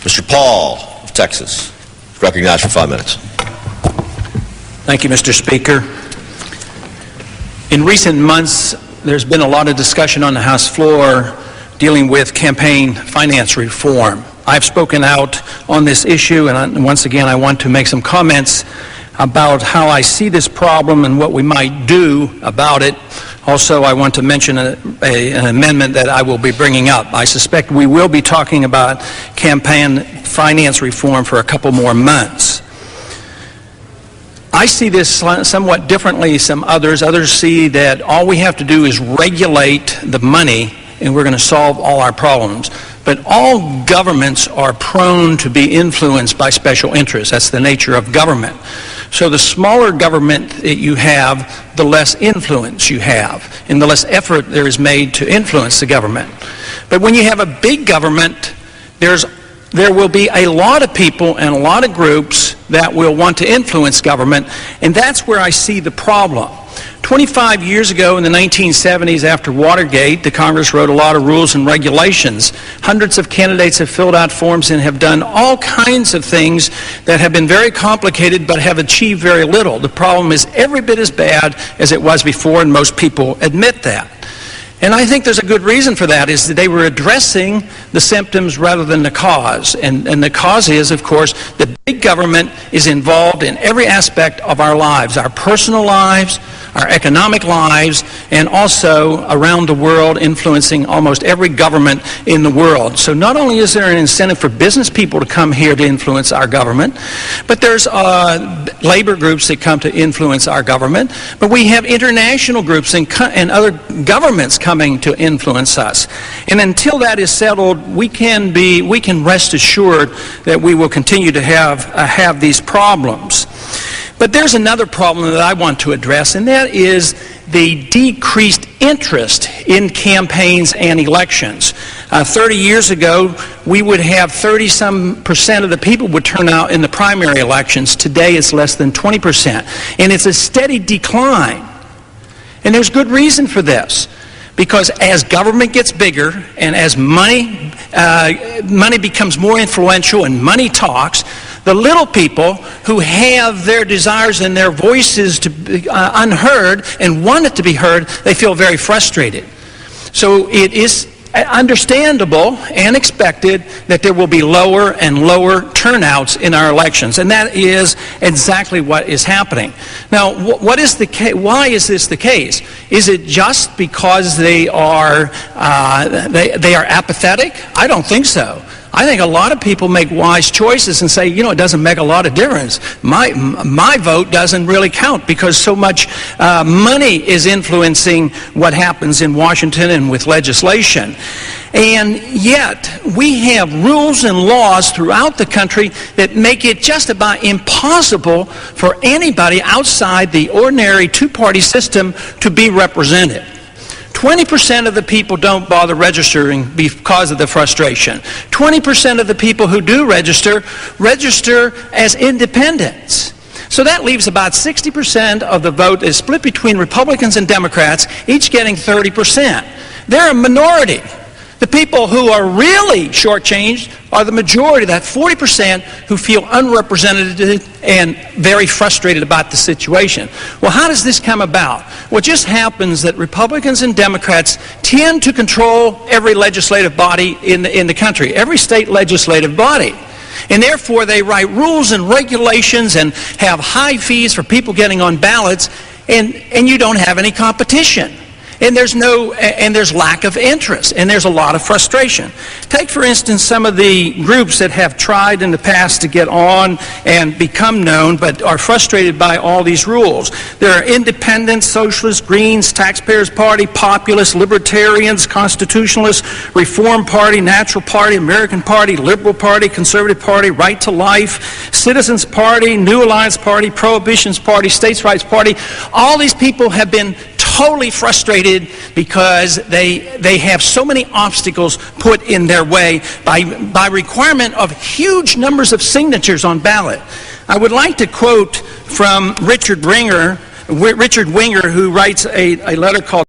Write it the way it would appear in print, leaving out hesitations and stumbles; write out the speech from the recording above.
Mr. Paul of Texas, recognized for 5 minutes. Thank you, Mr. Speaker. In recent months, there's been a lot of discussion on the House floor dealing with campaign finance reform. I've spoken out on this issue, and once again, I want to make some comments about how I see this problem and what we might do about it. Also, I want to mention an amendment that I will be bringing up. I suspect we will be talking about campaign finance reform for a couple more months. I see this somewhat differently from others. Others see that all we have to do is regulate the money and we're going to solve all our problems. But all governments are prone to be influenced by special interests. That's the nature of government. So the smaller government that you have, the less influence you have, and the less effort there is made to influence the government. But when you have a big government, there will be a lot of people and a lot of groups that will want to influence government, and that's where I see the problem. 25 years ago in the 1970s, after Watergate, the Congress wrote a lot of rules and regulations. Hundreds of candidates have filled out forms and have done all kinds of things that have been very complicated but have achieved very little. The problem is every bit as bad as it was before, and most people admit that. And I think there's a good reason for that, is that they were addressing the symptoms rather than the cause. And the cause is, of course, that big government is involved in every aspect of our lives, our personal lives, our economic lives, and also around the world, influencing almost every government in the world. So not only is there an incentive for business people to come here to influence our government, but there's labor groups that come to influence our government, but we have international groups and other governments coming to influence us. And until that is settled, we can rest assured that we will continue to have these problems. But there's another problem that I want to address, and that is the decreased interest in campaigns and elections. 30 years ago, we would have 30-some% of the people would turn out in the primary elections. Today, it's less than 20%. And it's a steady decline. And there's good reason for this. Because as government gets bigger and as money becomes more influential and money talks, the little people who have their desires and their voices to be unheard and want it to be heard, they feel very frustrated. So it is understandable and expected that there will be lower and lower turnouts in our elections, and that is exactly what is happening. Now, what is the case? Why is this the case? Is it just because they are apathetic? I don't think so. I think a lot of people make wise choices and say, it doesn't make a lot of difference. My vote doesn't really count because so much money is influencing what happens in Washington and with legislation. And yet, we have rules and laws throughout the country that make it just about impossible for anybody outside the ordinary two-party system to be represented. 20% of the people don't bother registering because of the frustration. 20% of the people who do register as independents. So that leaves about 60% of the vote is split between Republicans and Democrats, each getting 30%. They're a minority. The people who are really shortchanged are the majority, that 40% who feel unrepresented and very frustrated about the situation. Well, how does this come about? Well, it just happens that Republicans and Democrats tend to control every legislative body in the country, every state legislative body. And therefore, they write rules and regulations and have high fees for people getting on ballots, and you don't have any competition. And there's lack of interest, and there's a lot of frustration. Take, for instance, some of the groups that have tried in the past to get on and become known, but are frustrated by all these rules. There are independents, socialists, Greens, Taxpayers Party, populists, libertarians, constitutionalists, Reform Party, Natural Party, American Party, Liberal Party, Conservative Party, Right to Life, Citizens Party, New Alliance Party, Prohibitions Party, States' Rights Party. All these people have been totally frustrated because they have so many obstacles put in their way by requirement of huge numbers of signatures on ballot. I would like to quote from Richard Winger, who writes a letter called